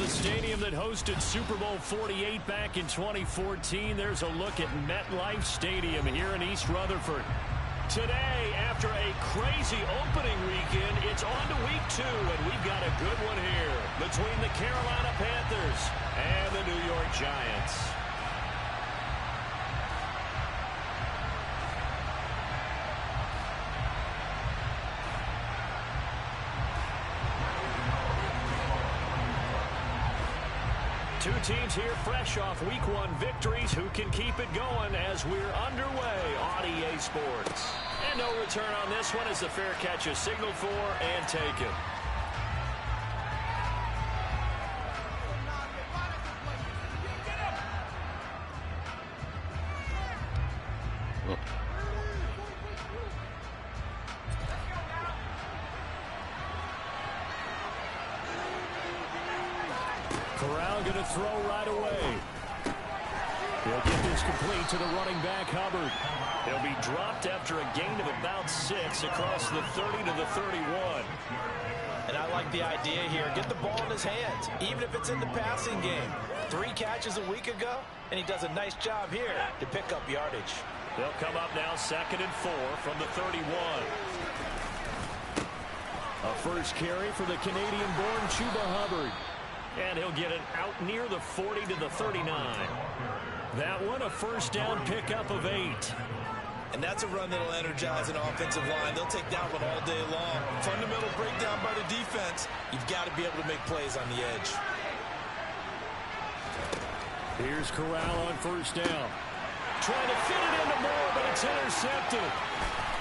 the stadium that hosted Super Bowl 48 back in 2014. There's a look at MetLife Stadium here in East Rutherford. Today, after a crazy opening weekend, it's on to week 2, and we've got a good one here between the Carolina Panthers and the New York Giants. Two teams here fresh off Week 1 victories. Who can keep it going as we're underway on EA Sports? And no return on this one as the fair catch is signaled for and taken. Corral going to throw right away. He'll get this complete to the running back, Hubbard. He'll be dropped after a gain of about 6 across the 30 to the 31. And I like the idea here. Get the ball in his hands, even if it's in the passing game. 3 catches a week ago, and he does a nice job here to pick up yardage. They'll come up now 2nd and 4 from the 31. A first carry for the Canadian-born Chuba Hubbard. And he'll get it out near the 40 to the 39. That one a first down pickup of 8. And that's a run that'll energize an offensive line. They'll take that one all day long. Fundamental breakdown by the defense. You've got to be able to make plays on the edge. Here's Corral on first down. Trying to fit it into Moore, but it's intercepted.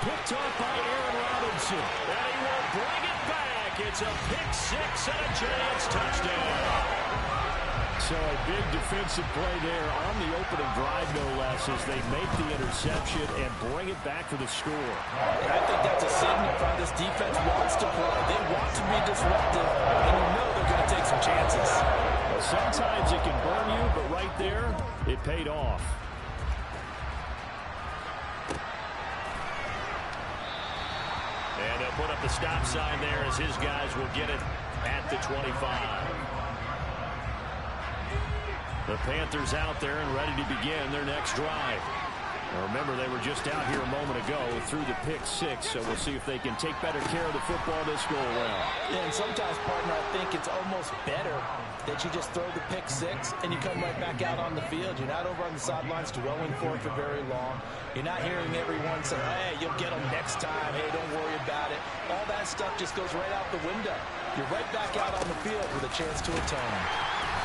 Picked off by Aaron Robinson. And he will bring it back. It's a pick 6 and a Giants touchdown. So a big defensive play there on the opening drive, no less, as they make the interception and bring it back for the score. And I think that's a signal for how this defense wants to play. They want to be disruptive, and you know they're going to take some chances. Well, sometimes it can burn you, but right there, it paid off. And they'll put up the stop sign there as his guys will get it at the 25. The Panthers out there and ready to begin their next drive. Now remember, they were just out here a moment ago through the pick 6, so we'll see if they can take better care of the football this go around. Yeah, and sometimes, partner, I think it's almost better that you just throw the pick 6 and you come right back out on the field. You're not over on the sidelines dwelling for it for very long. You're not hearing everyone say, hey, you'll get them next time. Hey, don't worry about it. All that stuff just goes right out the window. You're right back out on the field with a chance to atone.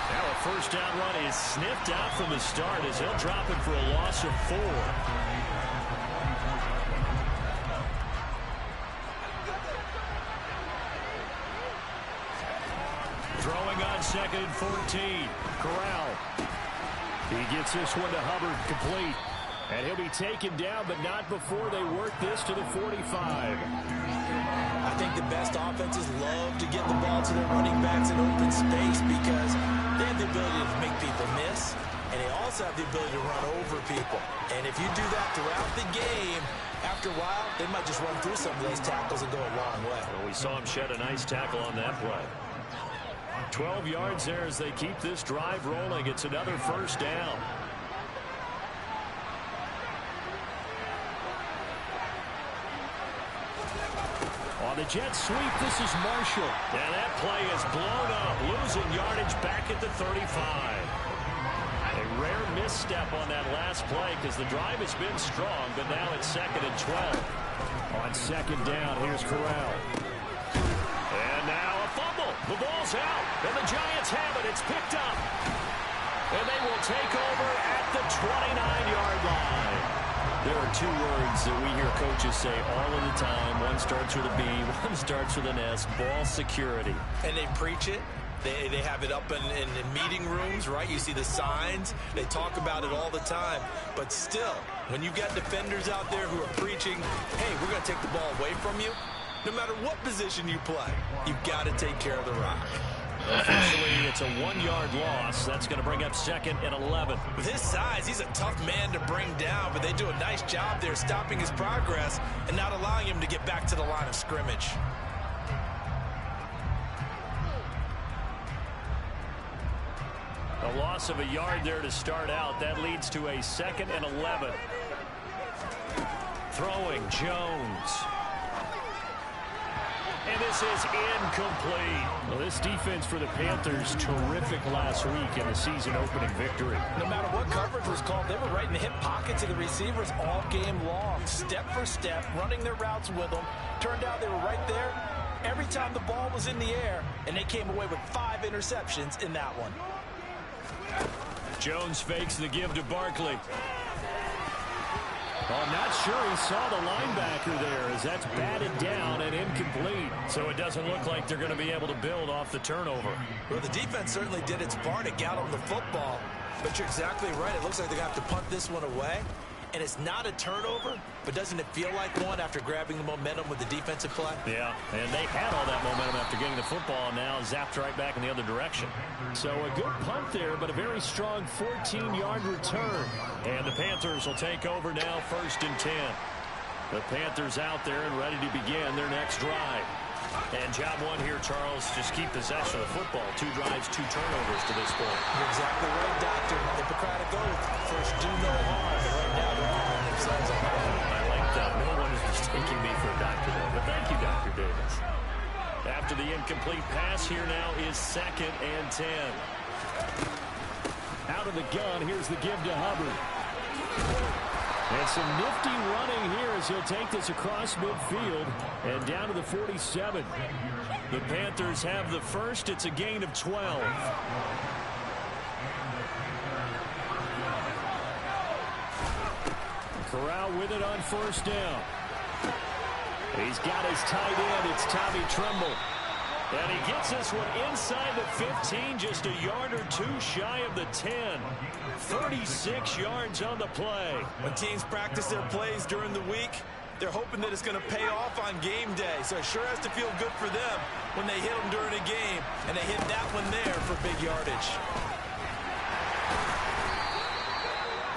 Now a first down run is sniffed out from the start as he'll drop it for a loss of 4. Throwing on 2nd and 14. Corral. He gets this one to Hubbard complete. And he'll be taken down, but not before they work this to the 45. I think the best offenses love to get the ball to their running backs in open space because they have the ability to make people miss, and they also have the ability to run over people. And if you do that throughout the game, after a while, they might just run through some of those tackles and go a long way. Well, we saw him shed a nice tackle on that play. 12 yards there as they keep this drive rolling. It's another first down. On the jet sweep, this is Marshall. And that play is blown up, losing yardage back at the 35. A rare misstep on that last play because the drive has been strong, but now it's 2nd and 12. On 2nd down, here's Corral. And now a fumble. The ball's out, and the Giants have it. It's picked up. And they will take over at the 29-yard line. There are 2 words that we hear coaches say all of the time. One starts with a B, one starts with an S, ball security. And they preach it. They have it up in meeting rooms, right? You see the signs. They talk about it all the time. But still, when you've got defenders out there who are preaching, hey, we're going to take the ball away from you, no matter what position you play, you've got to take care of the rock. Officially, it's a 1-yard loss. That's going to bring up 2nd and 11. With his size, he's a tough man to bring down, but they do a nice job there stopping his progress and not allowing him to get back to the line of scrimmage. A loss of a yard there to start out. That leads to a 2nd and 11. Throwing Jones. And this is incomplete. Well, this defense for the Panthers, terrific last week in the season opening victory. No matter what coverage was called, they were right in the hip pockets of the receivers all game long. Step for step, running their routes with them. Turned out they were right there every time the ball was in the air, and they came away with 5 interceptions in that one. Jones fakes the give to Barkley. Well, I'm not sure he saw the linebacker there as that's batted down and incomplete. So it doesn't look like they're going to be able to build off the turnover. Well, the defense certainly did its part to get on the football. But you're exactly right. It looks like they're going to have to punt this one away. And it's not a turnover, but doesn't it feel like one after grabbing the momentum with the defensive play? Yeah, and they had all that momentum after getting the football, and now zapped right back in the other direction. So a good punt there, but a very strong 14-yard return. And the Panthers will take over now, 1st and 10. The Panthers out there and ready to begin their next drive. And job one here, Charles, just keep possession of the football. 2 drives, 2 turnovers to this point. You're exactly right, Doctor. Hippocratic oath. First, do no harm. But right now, they're arming themselves up. I like that. No one is mistaking me for a doctor, though. But thank you, Dr. Davis. After the incomplete pass, here now is 2nd and 10. Out of the gun, here's the give to Hubbard. And some nifty running here as he'll take this across midfield and down to the 47. The Panthers have the first. It's a gain of 12. Corral with it on 1st down. He's got his tight end. It's Tommy Tremble. And he gets this one inside the 15, just a yard or 2 shy of the 10. 36 yards on the play. When teams practice their plays during the week, they're hoping that it's going to pay off on game day. So it sure has to feel good for them when they hit them during a game. And they hit that one there for big yardage.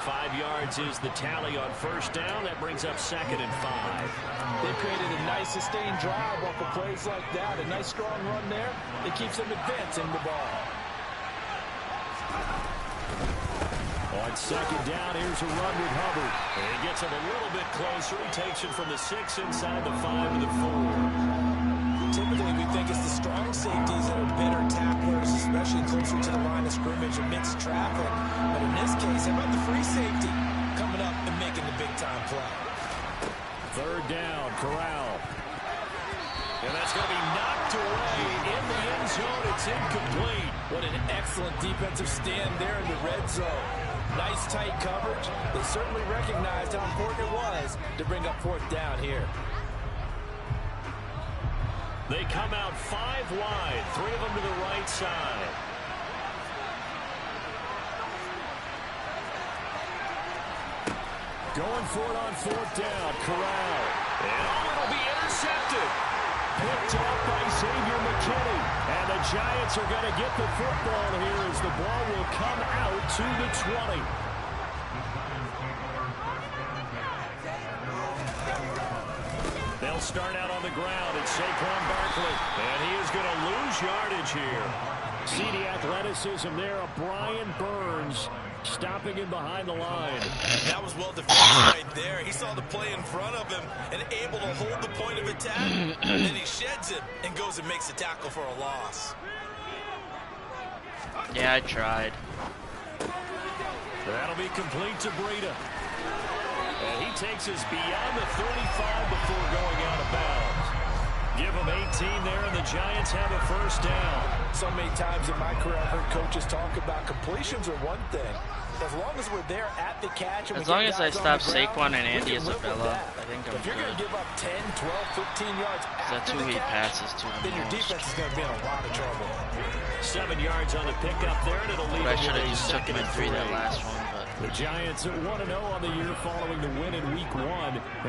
5 yards is the tally on 1st down. That brings up 2nd and 5. They created a nice sustained drive off of plays like that. A nice strong run there. It keeps them advancing the ball. On 2nd down, here's a run with Hubbard. And he gets him a little bit closer. He takes it from the 6 inside the 5 to the 4. Typically, we think it's the strong safeties that are better tacklers, especially closer to the line of scrimmage amidst traffic. But in this case, how about the free safety coming up and making the big-time play? 3rd down, Corral. And that's going to be knocked away in the end zone. It's incomplete. What an excellent defensive stand there in the red zone. Nice tight coverage. They certainly recognized how important it was to bring up 4th down here. They come out 5 wide, 3 of them to the right side. Going for it on 4th down, Corral. And it'll be intercepted. Picked off by Xavier McKinney. And the Giants are going to get the football here as the ball will come out to the 20. They'll start out on the ground. It's Saquon Barkley. And he is going to lose yardage here. See the athleticism there of Brian Burns stopping him behind the line. That was well defended right there. He saw the play in front of him and able to hold the point of attack. And then he sheds it and goes and makes a tackle for a loss. Yeah, I tried. That'll be complete to Breida. And he takes us beyond the 35 before going out of bounds. Give him 18 there, and the Giants have a 1st down. So many times in my career, I've heard coaches talk about completions are one thing. As long as we're there at the catch, and as long as I stop Saquon and Andy Isabella, I think I'm good. If you're going to give up 10, 12, 15 yards after the catch, passes to then your defense is going to be in a lot of trouble. 7 yards on the pickup there, and it'll leave I them should with have a just took 2nd him in and 3 3. that last one, but the Giants at 1-0 on the year following the win in Week 1,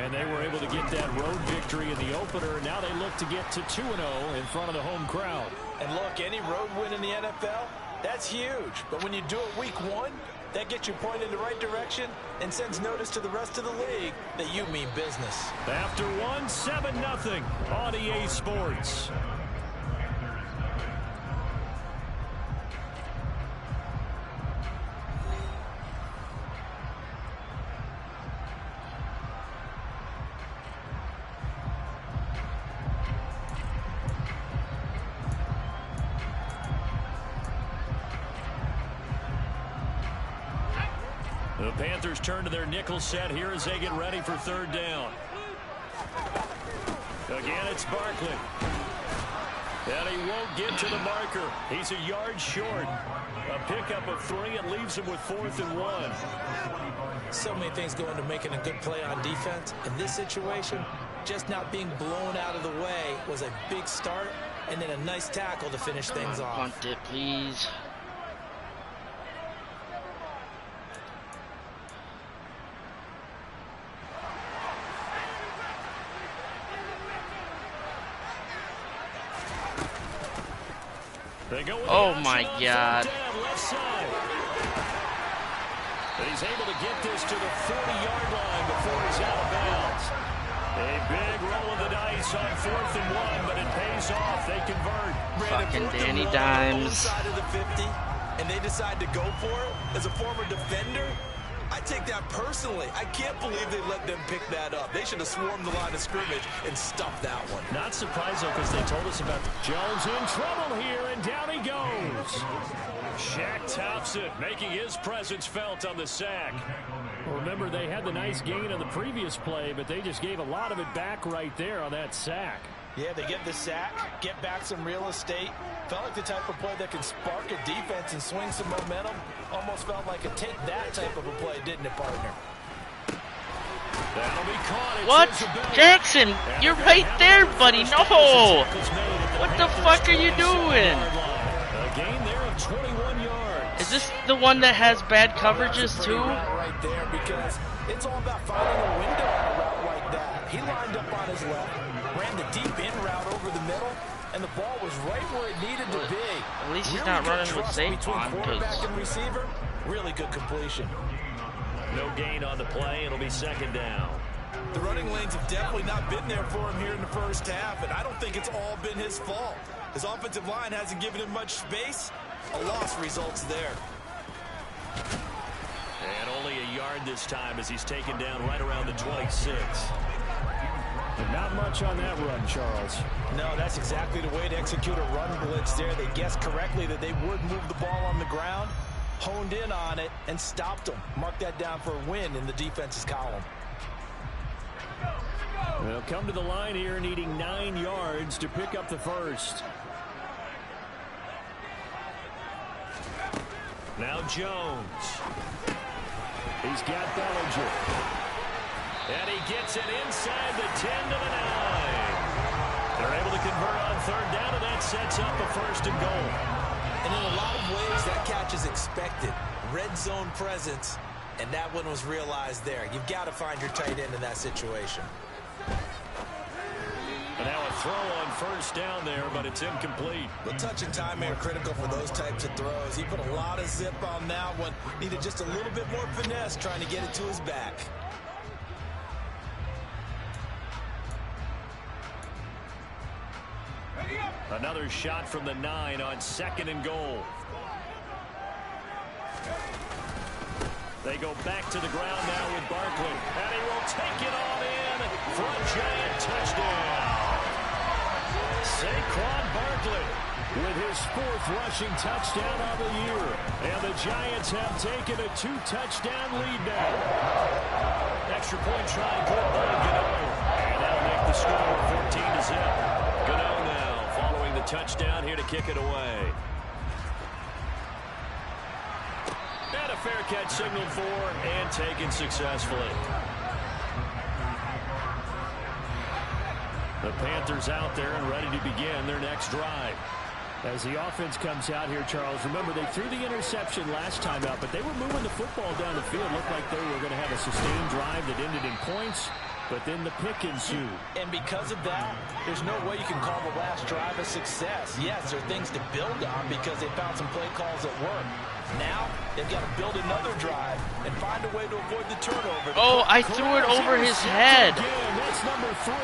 and they were able to get that road victory in the opener, and now they look to get to 2-0 in front of the home crowd. And look, any road win in the NFL, that's huge. But when you do it Week 1, that gets you pointed in the right direction and sends notice to the rest of the league that you mean business. After 1, 7-0 on EA Sports. The Panthers turn to their nickel set here as they get ready for third down. Again, it's Barkley. And he won't get to the marker. He's a yard short. A pickup of 3. It leaves him with 4th and 1. So many things go into making a good play on defense. In this situation, just not being blown out of the way was a big start, and then a nice tackle to finish things off. Punt it, please. Oh my God. But he's able to get this to the 40-yard line before he's out of bounds. A big roll of the dice on 4th and 1, but it pays off. They convert. Fucking Danny Dimes. Side of the 50, and they decide to go for it as a former defender. I take that personally. I can't believe they let them pick that up. They should have swarmed the line of scrimmage and stuffed that one. Not surprised, though, because they told us about Jones in trouble here, and down he goes. Shaq tops it, making his presence felt on the sack. Well, remember, they had the nice gain on the previous play, but they just gave a lot of it back right there on that sack. Yeah, they get the sack, get back some real estate. Felt like the type of play that can spark a defense and swing some momentum. Almost felt like a take that type of a play, didn't it, partner? That'll be caught. What? Jackson, you're right there, buddy. No! What the fuck are you doing? A gain there of 21 yards. Is this the one that has bad coverages too? Right there, because it's all about finding a window on a route like that. He lined up on his left, ran the deep in route over the middle, and the ball was right where it needed to be. At least he's not running with Saquon. Quarterback and receiver, really good completion. No gain on the play. It'll be 2nd down. The running lanes have definitely not been there for him here in the first half, and I don't think it's all been his fault. His offensive line hasn't given him much space. A loss results there. And only a yard this time as he's taken down right around the 26. Not much on that run, Charles. No, that's exactly the way to execute a run blitz there. They guessed correctly that they would move the ball on the ground, honed in on it, and stopped them. Mark that down for a win in the defense's column. They'll come to the line here needing 9 yards to pick up the first. Now Jones. He's got Bellinger. And he gets it inside the 10 to the 9. They're able to convert on 3rd down, and that sets up a 1st and goal. And in a lot of ways, that catch is expected. Red zone presence, and that one was realized there. You've got to find your tight end in that situation. And now a throw on 1st down there, but it's incomplete. The touch and time are critical for those types of throws. He put a lot of zip on that one. Needed just a little bit more finesse trying to get it to his back. Another shot from the 9 on 2nd and goal. They go back to the ground now with Barkley. And he will take it on in for a giant touchdown. Saquon Barkley with his 4th rushing touchdown of the year. And the Giants have taken a 2-touchdown lead now. Extra point try good by Gano. And that'll make the score 14-0. Gano now following the touchdown here to kick it away. And a fair catch signaled for and taken successfully. The Panthers out there and ready to begin their next drive. As the offense comes out here, Charles, remember they threw the interception last time out, but they were moving the football down the field. Looked like they were going to have a sustained drive that ended in points, but then the pick ensued. And because of that, there's no way you can call the last drive a success. Yes, there are things to build on because they found some play calls that work. Now, they've got to build another drive and find a way to avoid the turnover. Oh, I threw it over his head. That's number 3.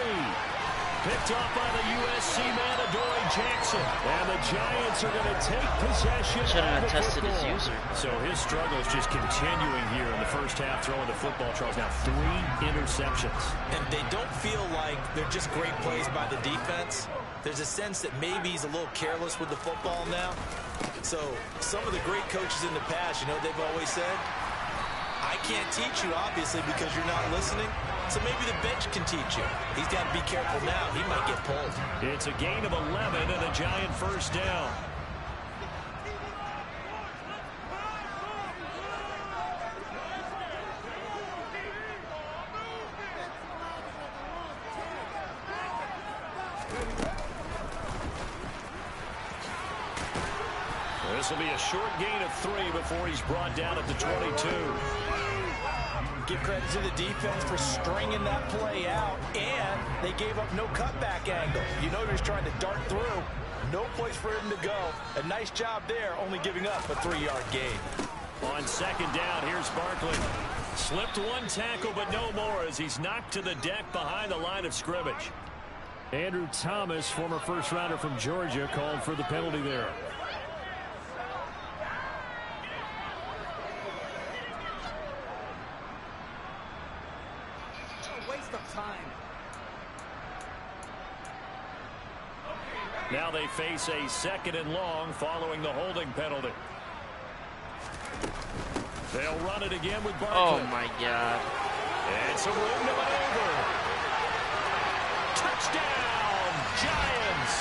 Picked off by the USC man, Adoree Jackson. And the Giants are going to take possession. Shouldn't have tested his user. So his struggle is just continuing here in the first half, throwing the football, Charles. Now 3 interceptions. And they don't feel like they're just great plays by the defense. There's a sense that maybe he's a little careless with the football now. So some of the great coaches in the past, you know what they've always said? I can't teach you, obviously, because you're not listening. So maybe the bench can teach you. He's got to be careful now. He might get pulled. It's a gain of 11 and a Giant first down. This will be a short gain of 3 before he's brought down at the 22. Give credit to the defense for stringing that play out, and they gave up no cutback angle. You know he was trying to dart through. No place for him to go. A nice job there, only giving up a 3-yard gain. On second down, here's Barkley. Slipped one tackle, but no more as he's knocked to the deck behind the line of scrimmage. Andrew Thomas, former first-rounder from Georgia, called for the penalty there. Now they face a 2nd and long following the holding penalty. They'll run it again with Barkley. Oh my God. It's a room to maneuver. Touchdown, Giants.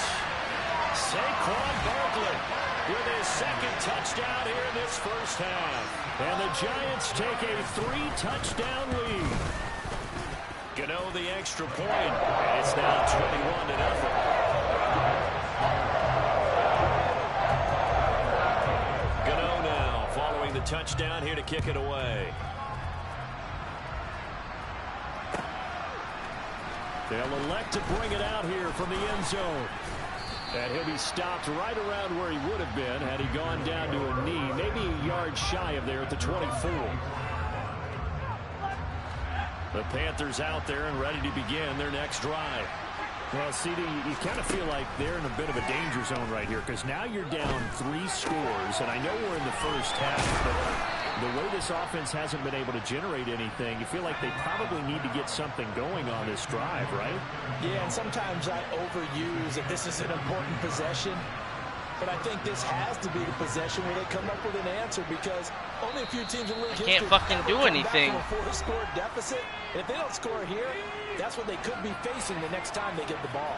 Saquon Barkley with his 2nd touchdown here in this first half. And the Giants take a 3-touchdown lead. Gano the extra point, and it's now 21-0. Gano now following the touchdown here to kick it away. They'll elect to bring it out here from the end zone. And he'll be stopped right around where he would have been had he gone down to a knee, maybe a yard shy of there at the 24. The Panthers out there and ready to begin their next drive. Well, CD, you kind of feel like they're in a bit of a danger zone right here because now you're down 3 scores, and I know we're in the first half, but the way this offense hasn't been able to generate anything, you feel like they probably need to get something going on this drive, right? Yeah, and sometimes I overuse that this is an important possession. But I think this has to be the possession where they come up with an answer because only a few teams in league history can't fucking do anything. From a 4-score deficit. And if they don't score here, that's what they could be facing the next time they get the ball.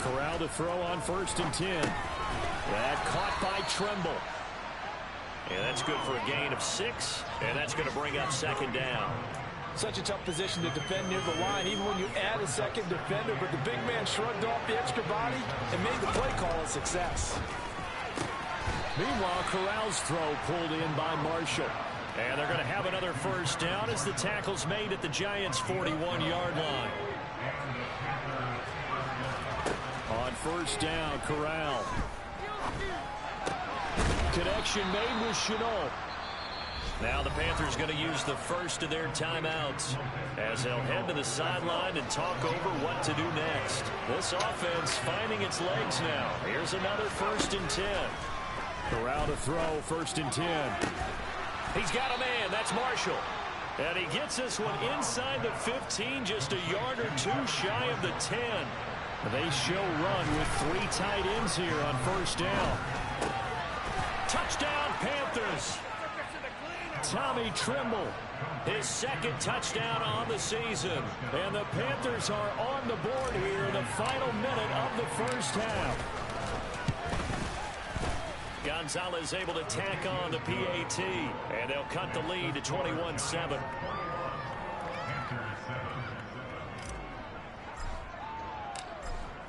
Corral to throw on 1st and 10. That caught by Trimble. And that's good for a gain of 6. And that's going to bring up 2nd down. Such a tough position to defend near the line, even when you add a 2nd defender. But the big man shrugged off the extra body and made the play call a success. Meanwhile, Corral's throw pulled in by Marshall. And they're going to have another first down as the tackle's made at the Giants' 41-yard line. On 1st down, Corral. Connection made with Chenault. Now the Panthers going to use the first of their timeouts as they'll head to the sideline and talk over what to do next. This offense finding its legs now. Here's another 1st and 10. Corral to throw, 1st and 10. He's got a man. That's Marshall. And he gets this one inside the 15, just a yard or 2 shy of the 10. They show run with 3 tight ends here on 1st down. Touchdown, Panthers. Tommy Trimble, his 2nd touchdown on the season. And the Panthers are on the board here in the final minute of the first half. Gonzalez able to tack on the PAT, and they'll cut the lead to 21-7.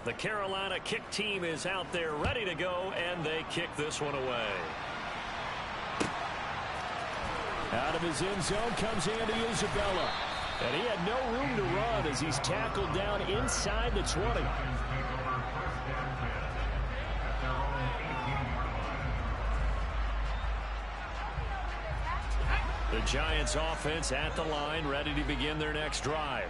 The Carolina kick team is out there ready to go, and they kick this one away. Out of his end zone comes Andy Isabella. And he had no room to run as he's tackled down inside the 20. The Giants offense at the line, ready to begin their next drive.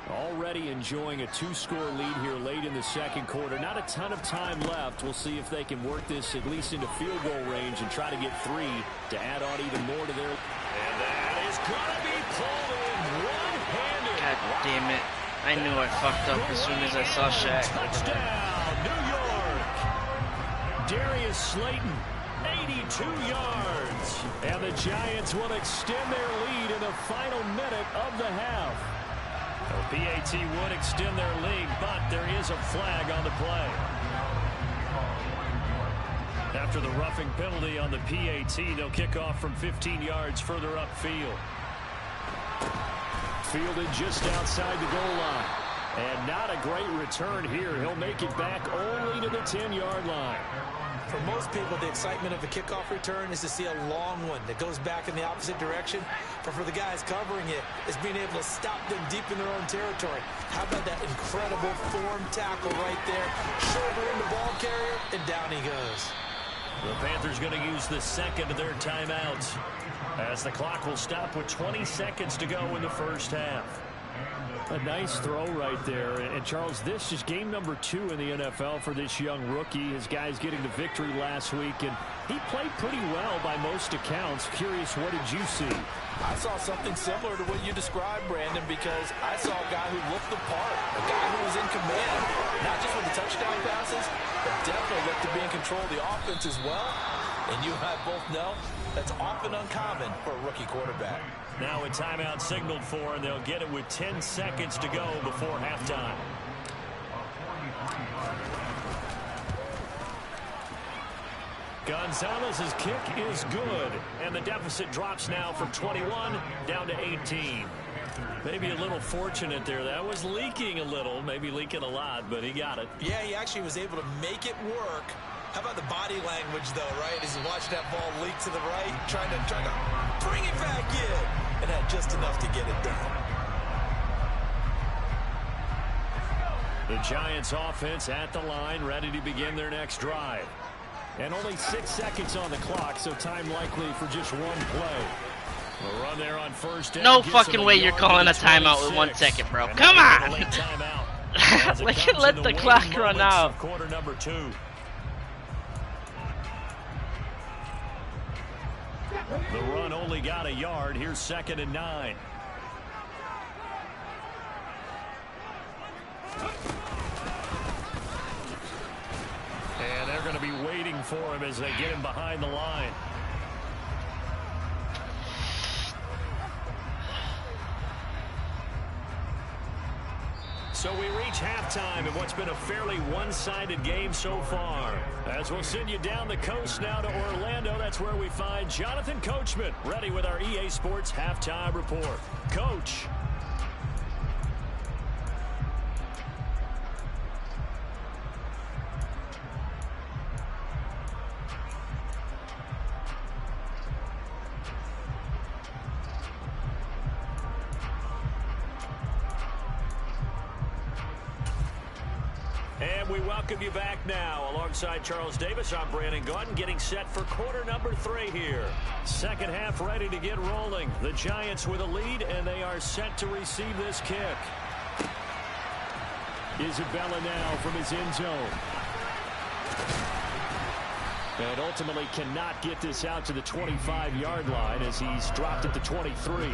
Already enjoying a 2-score lead here late in the 2nd quarter. Not a ton of time left. We'll see if they can work this at least into field goal range and try to get 3 to add on even more to their... And that is going to be pulled in one-handed. God damn it. I knew I fucked up as soon as I saw Shaq. Touchdown, New York. Darius Slayton 82 yards. And the Giants will extend their lead in the final minute of the half. The PAT would extend their lead, but there is a flag on the play. After the roughing penalty on the PAT, they'll kick off from 15 yards further upfield. Fielded just outside the goal line. And not a great return here. He'll make it back only to the 10-yard line. For most people, the excitement of a kickoff return is to see a long one that goes back in the opposite direction. But for the guys covering it, is being able to stop them deep in their own territory. How about that incredible form tackle right there? Shoulder in the ball carrier, and down he goes. The Panthers going to use the second of their timeouts, as the clock will stop with 20 seconds to go in the first half. A nice throw right there. And Charles, this is game number 2 in the NFL for this young rookie. His guys getting the victory last week, and he played pretty well by most accounts. Curious, what did you see? I saw something similar to what you described, Brandon, because I saw a guy who looked the part, a guy who was in command, not just with the touchdown passes, but definitely looked to be in control of the offense as well. And you and I both know that's often uncommon for a rookie quarterback. Now a timeout signaled for, and they'll get it with 10 seconds to go before halftime. Gonzalez's kick is good, and the deficit drops now from 21 down to 18. Maybe a little fortunate there. That was leaking a little, maybe leaking a lot, but he got it. Yeah, he actually was able to make it work. How about the body language, though, right? As you watch that ball leak to the right, trying to bring it back in, and had just enough to get it done. The Giants offense at the line, ready to begin their next drive. And only 6 seconds on the clock, so time likely for just one play. A run there on first down. No fucking way you're calling a timeout with 1 second, bro. Come on! Let the clock run out. Quarter number 2. The run only got a yard. Here's 2nd and 9. And they're going to be waiting for him as they get him behind the line. So we reach halftime in what's been a fairly one-sided game so far. As we'll send you down the coast now to Orlando, that's where we find Jonathan Coachman, ready with our EA Sports Halftime Report. Coach. And we welcome you back now. Alongside Charles Davis, I'm Brandon Gaudin, getting set for quarter number 3 here. Second half ready to get rolling. The Giants with a lead, and they are set to receive this kick. Isabella now from his end zone. And ultimately cannot get this out to the 25-yard line as he's dropped at the 23.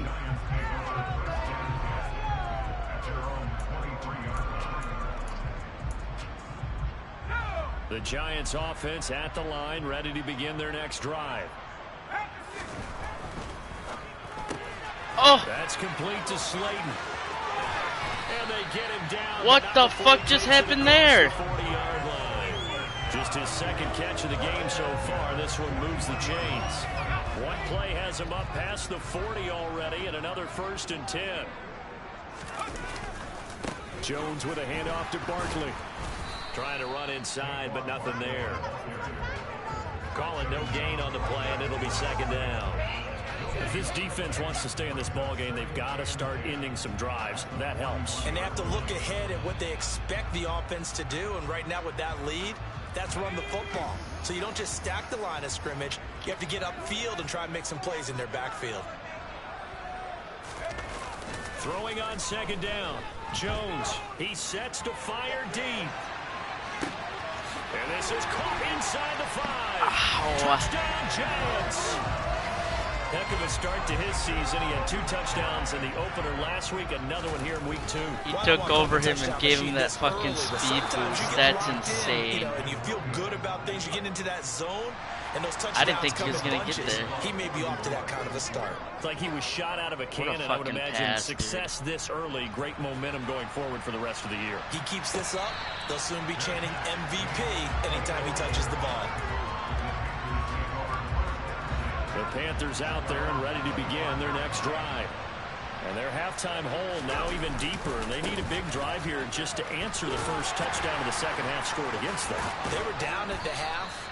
The Giants offense at the line, ready to begin their next drive. Oh! That's complete to Slayton. And they get him down. What the fuck just happened there? 40-yard line. Just his second catch of the game so far. This one moves the chains. One play has him up past the 40 already, and another 1st and 10. Jones with a handoff to Barkley. Trying to run inside, but nothing there. Calling no gain on the play, and it'll be 2nd down. If this defense wants to stay in this ballgame, they've got to start ending some drives. That helps. And they have to look ahead at what they expect the offense to do. And right now with that lead, that's run the football. So you don't just stack the line of scrimmage. You have to get upfield and try and make some plays in their backfield. Throwing on 2nd down. Jones, he sets to fire deep. And this is caught inside the 5. Ow. Touchdown, Giants. Heck of a start to his season. He had 2 touchdowns in the opener last week, another one here in week 2. He took over him and gave him that fucking speed boost. That's insane. And you feel good about things. You get into that zone, and those touchdowns I didn't think he was going to get there. He may be off to that kind of a start. It's like he was shot out of a cannon. I would imagine success this early. Great momentum going forward for the rest of the year. He keeps this up, they'll soon be chanting MVP anytime he touches the ball. The Panthers out there and ready to begin their next drive. And their halftime hole now even deeper. They need a big drive here just to answer the first touchdown of the second half scored against them. They were down at the half.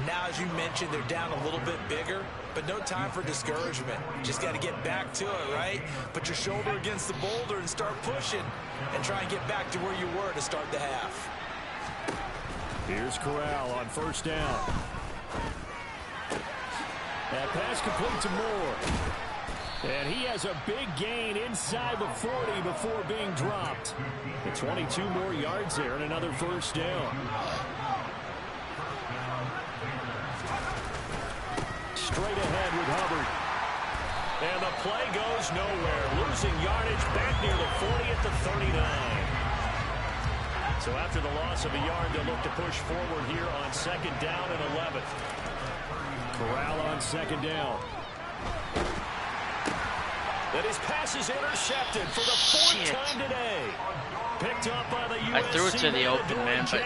Now, as you mentioned, they're down a little bit bigger, but no time for discouragement. Just got to get back to it, right? Put your shoulder against the boulder and start pushing and try and get back to where you were to start the half. Here's Corral on first down. That pass complete to Moore. And he has a big gain inside the 40 before being dropped. The 22 more yards there and another first down. Straight ahead with Hubbard. And the play goes nowhere. Losing yardage back near the 40 at the 39. So after the loss of a yard, they'll look to push forward here on second down and 11. Corral on second down. That his pass is intercepted for the 4th time today. Picked up by the USC. I threw it to the open man, but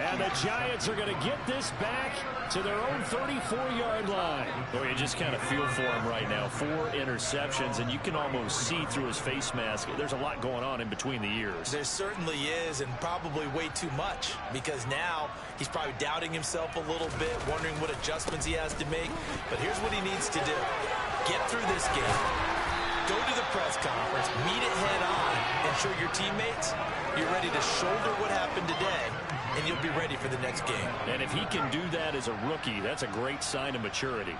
and the Giants are going to get this back to their own 34-yard line. Boy, you just kind of feel for him right now. 4 interceptions, and you can almost see through his face mask. There's a lot going on in between the ears. There certainly is, and probably way too much, because now he's probably doubting himself a little bit, wondering what adjustments he has to make. But here's what he needs to do. Get through this game. Go to the press conference, meet it head on, and show your teammates you're ready to shoulder what happened today, and you'll be ready for the next game. And if he can do that as a rookie, that's a great sign of maturity.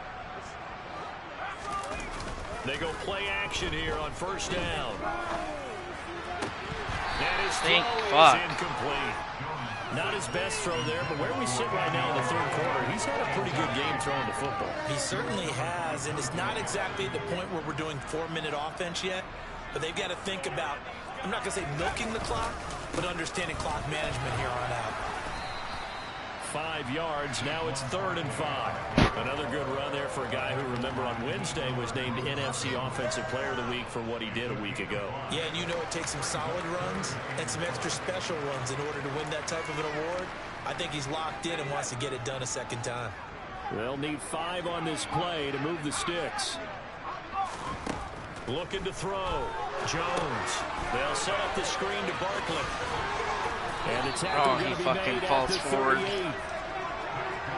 They go play action here on first down. And his throw is incomplete. Not his best throw there, but where we sit right now in the third quarter, he's had a pretty good game throwing the football. He certainly has, and it's not exactly at the point where we're doing 4-minute offense yet, but they've got to think about, I'm not going to say milking the clock, but understanding clock management here on out. 5 yards, now it's 3rd and 5. Another good run there for a guy who, remember, on Wednesday was named NFC Offensive Player of the Week for what he did a week ago. Yeah, and you know it takes some solid runs and some extra special runs in order to win that type of an award. I think he's locked in and wants to get it done a second time. They'll need 5 on this play to move the sticks. Looking to throw. Jones. They'll set up the screen to Barkley. And the tackle going to be made at the 38.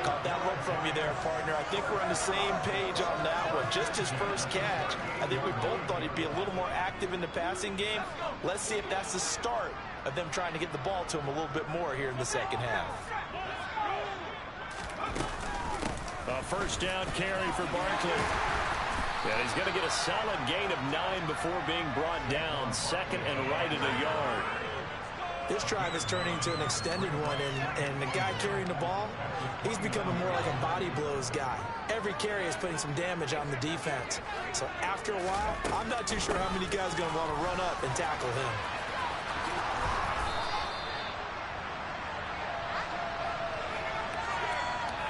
Caught that look from you there, partner. I think we're on the same page on that one. Just his first catch. I think we both thought he'd be a little more active in the passing game. Let's see if that's the start of them trying to get the ball to him a little bit more here in the second half. A first down carry for Barkley. And he's going to get a solid gain of 9 before being brought down. 2nd and right at a yard. This drive is turning into an extended one, and the guy carrying the ball, he's becoming more like a body blows guy. Every carry is putting some damage on the defense. So after a while, I'm not too sure how many guys are going to want to run up and tackle him.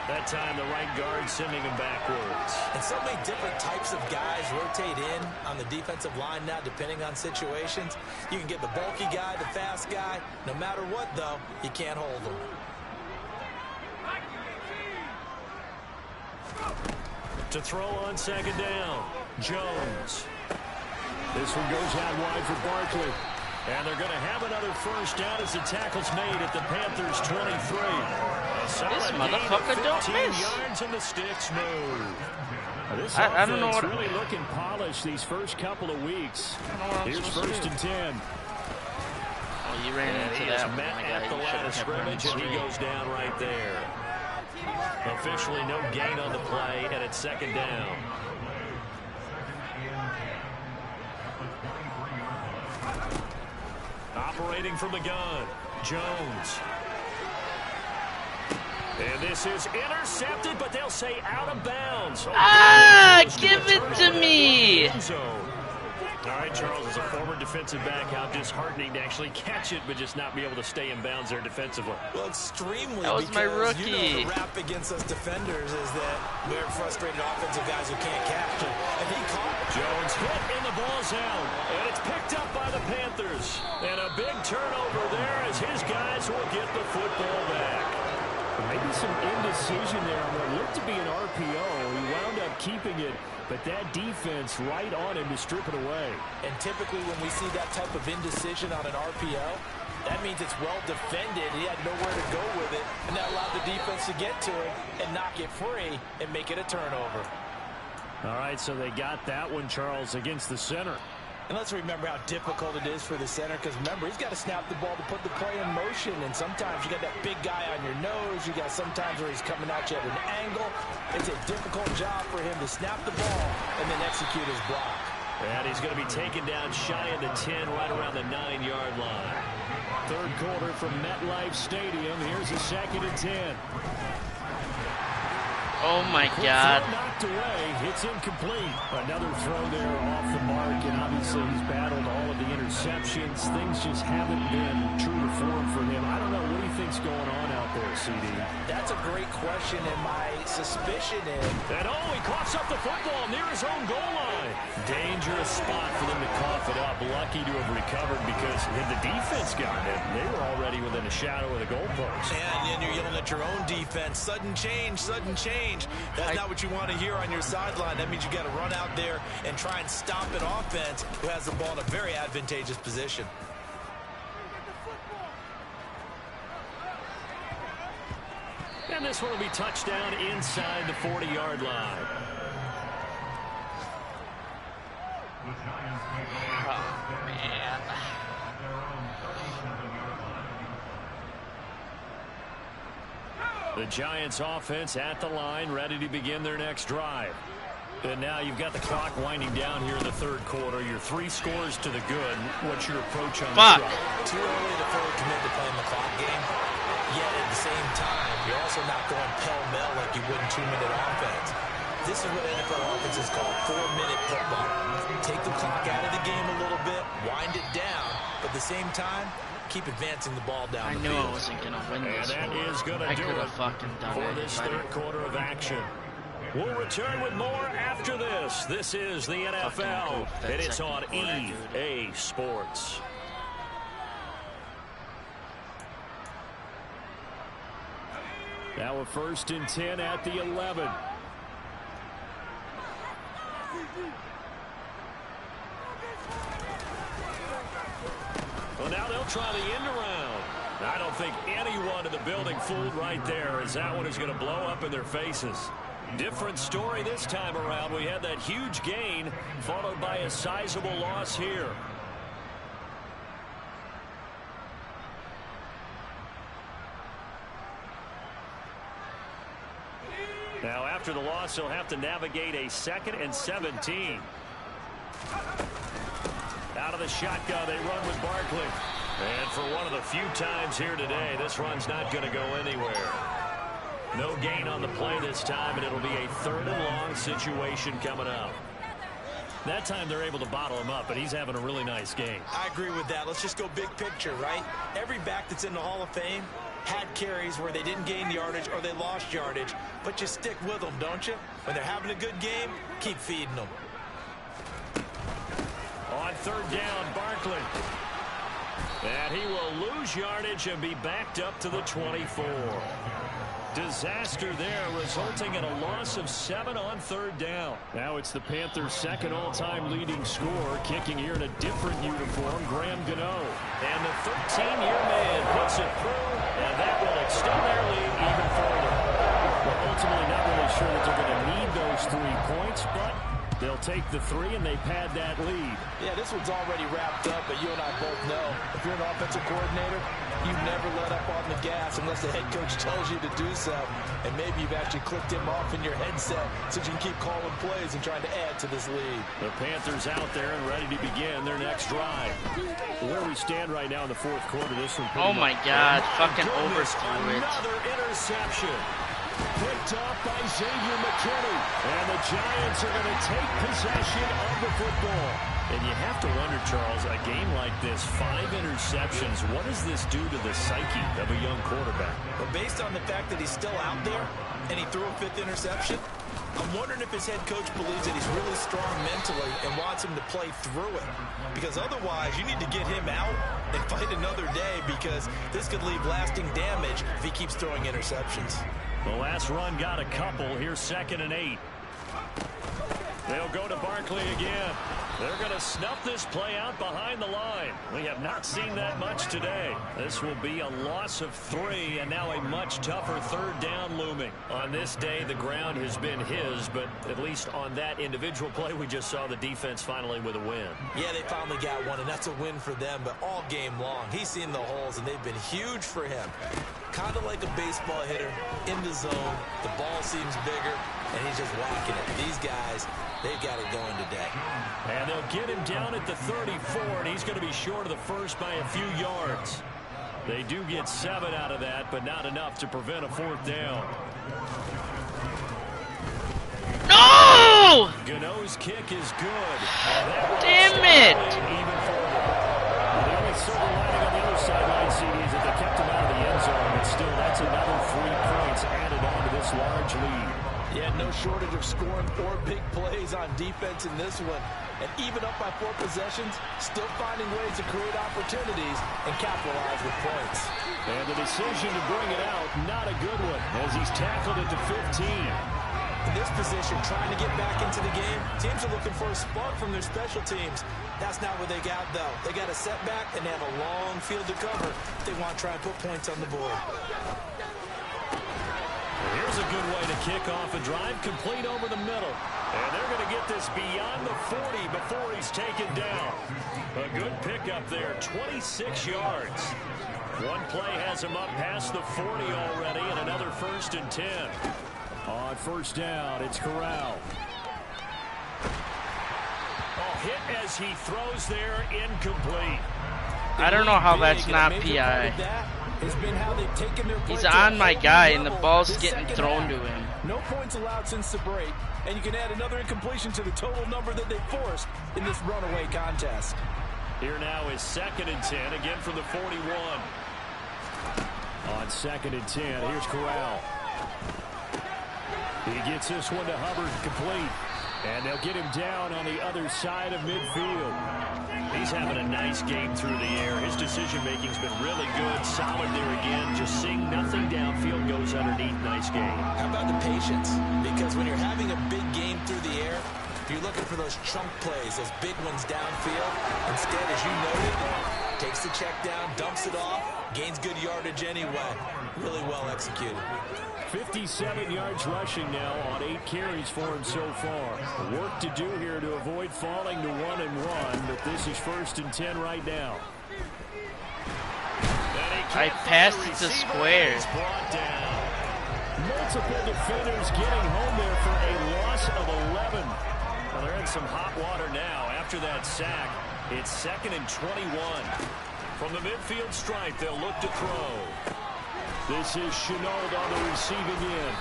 That time, the right guard sending him backwards. And so many different types of guys rotate in on the defensive line now, depending on situations. You can get the bulky guy, the fast guy. No matter what, though, you can't hold them. To throw on second down, Jones. This one goes out wide for Barkley. And they're going to have another first down as the tackle's made at the Panthers' 23. This motherfucker don't miss. Yards and the sticks move. I don't know what. Really looking polished these first couple of weeks. Here's 1st and 10. Oh, you ran into that one. Met at the line of scrimmage, and he goes down right there. Officially no gain on the play, and it's 2nd down. Operating from the gun, Jones. And this is intercepted, but they'll say out of bounds. Ah, give it to me. All right, Charles, as a former defensive back, how disheartening to actually catch it, but just not be able to stay in bounds there defensively. Well, extremely. That was my rookie. You know, the rap against us defenders is that we're frustrated offensive guys who can't catch it. And he caught Jones hit, and the ball's out. And it's picked up by the Panthers. And a big turnover there as his guys will get the football back. Maybe some indecision there on what looked to be an RPO. He wound up keeping it, but that defense right on him to strip it away. And typically when we see that type of indecision on an RPO, that means it's well defended. He had nowhere to go with it, and that allowed the defense to get to it and knock it free and make it a turnover. All right, so they got that one, Charles, against the center. And let's remember how difficult it is for the center, because remember, he's got to snap the ball to put the play in motion, and sometimes you got that big guy on your nose. You got sometimes where he's coming at you at an angle. It's a difficult job for him to snap the ball and then execute his block. And he's going to be taken down shy of the 10, right around the 9-yard line. Third quarter from MetLife Stadium. Here's a 2nd and 10. Oh my God. Knocked away. It's incomplete. Another throw there off the mark, and obviously he's battled all of the interceptions. Things just haven't been true to form for him. I don't know what he thinks going on out there, CD. That's a great question, and my suspicion is... And he coughs up the football near his own goal line. Dangerous spot for them to cough it up. Lucky to have recovered because had the defense gotten it, they were already within a shadow of the goalpost. And then you're yelling at your own defense. Sudden change, sudden change. That's not what you want to hear on your sideline. That means you got to run out there and try and stop an offense who has the ball in a very advantageous position. And this one will be touchdown inside the 40-yard line. Oh, man. The Giants offense at the line, ready to begin their next drive. And now you've got the clock winding down here in the third quarter. Your 3 scores to the good. What's your approach on this drive? Too early to fully commit to playing the clock game. Yet at the same time, you're also not going pell-mell like you would in 2-minute offense. This is what NFL offenses call 4-minute football. Take the clock out of the game a little bit, wind it down, but at the same time, keep advancing the ball down the field. I knew I wasn't going to win this one. And that is going to do it fucking done for this third quarter of action. We'll return with more after this. This is the NFL, and it's on EA Sports. Now a 1st and 10 at the 11. Well, now they'll try the end around. I don't think anyone in the building fooled right there, as that one is going to blow up in their faces. Different story this time around. We had that huge gain followed by a sizable loss here. Now after the loss, he'll have to navigate a 2nd and 17. Out of the shotgun, they run with Barkley. And for one of the few times here today, this run's not going to go anywhere. No gain on the play this time, and it'll be a 3rd and long situation coming up. That time they're able to bottle him up, but he's having a really nice game. I agree with that. Let's just go big picture, right? Every back that's in the Hall of Fame had carries where they didn't gain yardage or they lost yardage, but you stick with them, don't you? When they're having a good game, keep feeding them. On 3rd down, Barkley. And he will lose yardage and be backed up to the 24. Disaster there, resulting in a loss of 7 on 3rd down. Now it's the Panthers' 2nd all-time leading scorer, kicking here in a different uniform, Graham Gano. And the 13-year man puts it through, and that will extend their lead even further. Well, ultimately not really sure that they're going to need those 3 points, but they'll take the 3 and they pad that lead. Yeah, this one's already wrapped up, but you and I both know if you're an offensive coordinator, you never let up on the gas unless the head coach tells you to do so. And maybe you've actually clicked him off in your headset so you can keep calling plays and trying to add to this lead. The Panthers out there and ready to begin their next drive. Where we stand right now in the 4th quarter, this one. Oh my God, fucking overthrew it. Another interception. Picked off by Xavier McKinney. And the Giants are going to take possession of the football. And you have to wonder, Charles, a game like this, 5 interceptions, what does this do to the psyche of a young quarterback? But based on the fact that he's still out there and he threw a 5th interception, I'm wondering if his head coach believes that he's really strong mentally and wants him to play through it. Because otherwise, you need to get him out and fight another day, because this could leave lasting damage if he keeps throwing interceptions. The last run got a couple. Here's 2nd and 8. They'll go to Barkley again. They're going to snuff this play out behind the line. We have not seen that much today. This will be a loss of 3, and now a much tougher 3rd down looming. On this day, the ground has been his, but at least on that individual play, we just saw the defense finally with a win. Yeah, they finally got one, and that's a win for them, but all game long, he's seen the holes, and they've been huge for him. Kind of like a baseball hitter in the zone. The ball seems bigger, and he's just whacking it. These guys, they've got it going today. And they'll get him down at the 34, and he's going to be short of the first by a few yards. They do get 7 out of that, but not enough to prevent a 4th down. No! Gano's kick is good. Damn it! Even further. The only silver lining on the other sideline, CD, is that they kept him out of the end zone, but still, that's another 3 points added on to this large lead. Yeah, no shortage of scoring 4 big plays on defense in this one. And even up by 4 possessions, still finding ways to create opportunities and capitalize with points. And the decision to bring it out, not a good one, as he's tackled it to 15. In this position, trying to get back into the game, teams are looking for a spark from their special teams. That's not what they got, though. They got a setback, and they have a long field to cover if they want to try and put points on the board. Here's a good way to kick off a drive, complete over the middle. And they're going to get this beyond the 40 before he's taken down. A good pickup there, 26 yards. One play has him up past the 40 already, and another 1st and 10. On 1st down, it's Corral. Hit as he throws there, incomplete. I don't know how that's not PI. He's on my guy, and the ball's getting thrown to him. No points allowed since the break, and you can add another incompletion to the total number that they forced in this runaway contest. Here now is 2nd and 10, again from the 41. On 2nd and 10, here's Corral. He gets this one to Hubbard, complete. And they'll get him down on the other side of midfield. He's having a nice game through the air. His decision-making's been really good. Solid there again. Just seeing nothing downfield, goes underneath. Nice game. How about the patience? Because when you're having a big game through the air, you're looking for those chunk plays, those big ones downfield. Instead, as you noted, takes the check down, dumps it off, gains good yardage anyway. Really well executed. 57 yards rushing now on 8 carries for him so far. Work to do here to avoid falling to 1-1, but this is 1st and 10 right now. I passed it to square. Multiple defenders getting home there for a loss of 11. Well, they're in some hot water now. After that sack, it's 2nd and 21. From the midfield stripe, they'll look to throw. This is Chenault on the receiving end.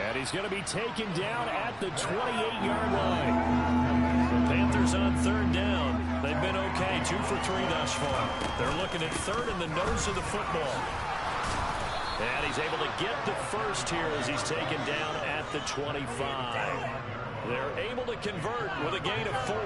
And he's going to be taken down at the 28-yard line. The Panthers on 3rd down. They've been okay, 2 for 3 thus far. They're looking at 3rd in the nose of the football. And he's able to get the first here as he's taken down at the 25. They're able to convert with a gain of 4.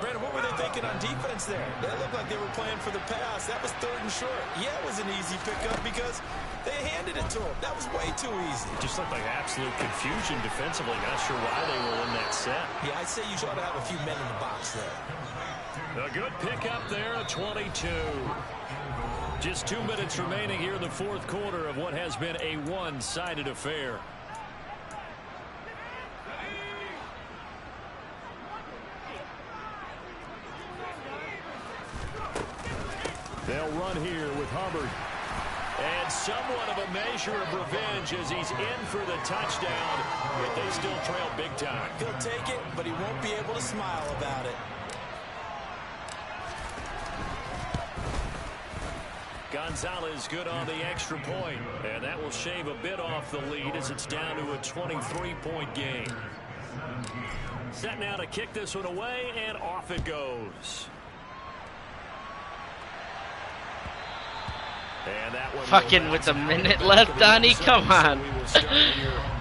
Brandon, what were they thinking on defense there? That looked like they were playing for the pass. That was 3rd and short. Yeah, it was an easy pickup because they handed it to him. That was way too easy. It just looked like absolute confusion defensively. Not sure why they were in that set. Yeah, I'd say you ought to have a few men in the box there. A good pickup there, a 22. Just 2 minutes remaining here in the 4th quarter of what has been a one-sided affair. They'll run here with Hubbard. And somewhat of a measure of revenge as he's in for the touchdown, but they still trail big time. He'll take it, but he won't be able to smile about it. Gonzalez good on the extra point. And that will shave a bit off the lead as it's down to a 23-point game. Set now to kick this one away, and off it goes. And that one fucking with a minute left, Donnie? Come on.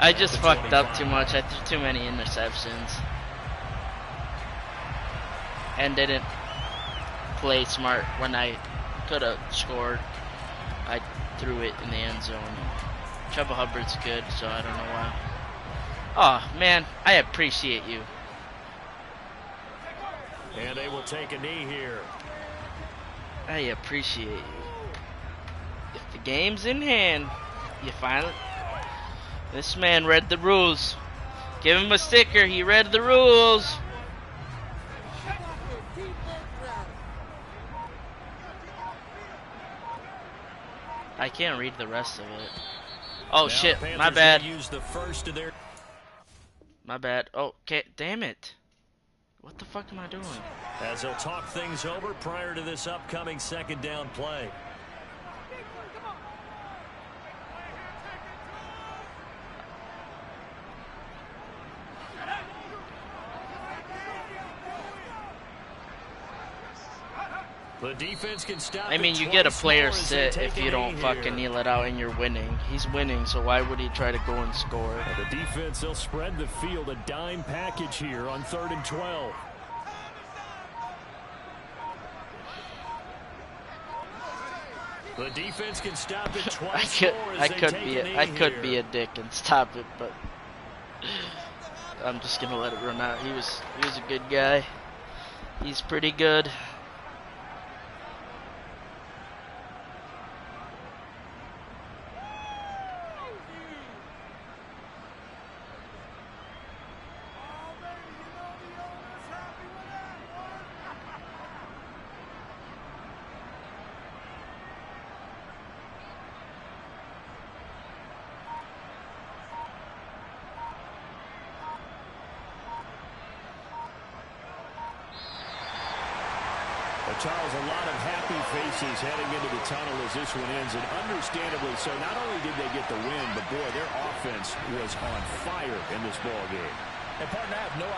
I just fucked up too much. I threw too many interceptions. And didn't play smart when I could have scored. I threw it in the end zone. Chuba Hubbard's good, so I don't know why. Oh, man, I appreciate you. And they will take a knee here. I appreciate you. If the game's in hand, you finally... This man read the rules. Give him a sticker. He read the rules. I can't read the rest of it. Oh, now shit. My bad. Use the first of their... My bad. Oh, okay. Damn it. What the fuck am I doing? As they'll talk things over prior to this upcoming second down play. The defense can stop. I mean, you get a player sit if you don't fucking kneel it out and you're winning. He's winning, so why would he try to go and score? The defense, they'll spread the field, a dime package here on 3rd and 12. The defense can stop it twice. I could be a dick and stop it, but I'm just gonna let it run out. He was a good guy. He's pretty good. Charles, a lot of happy faces heading into the tunnel as this one ends, and understandably so. Not only did they get the win, but boy, their offense was on fire in this ball game. And partner, I have no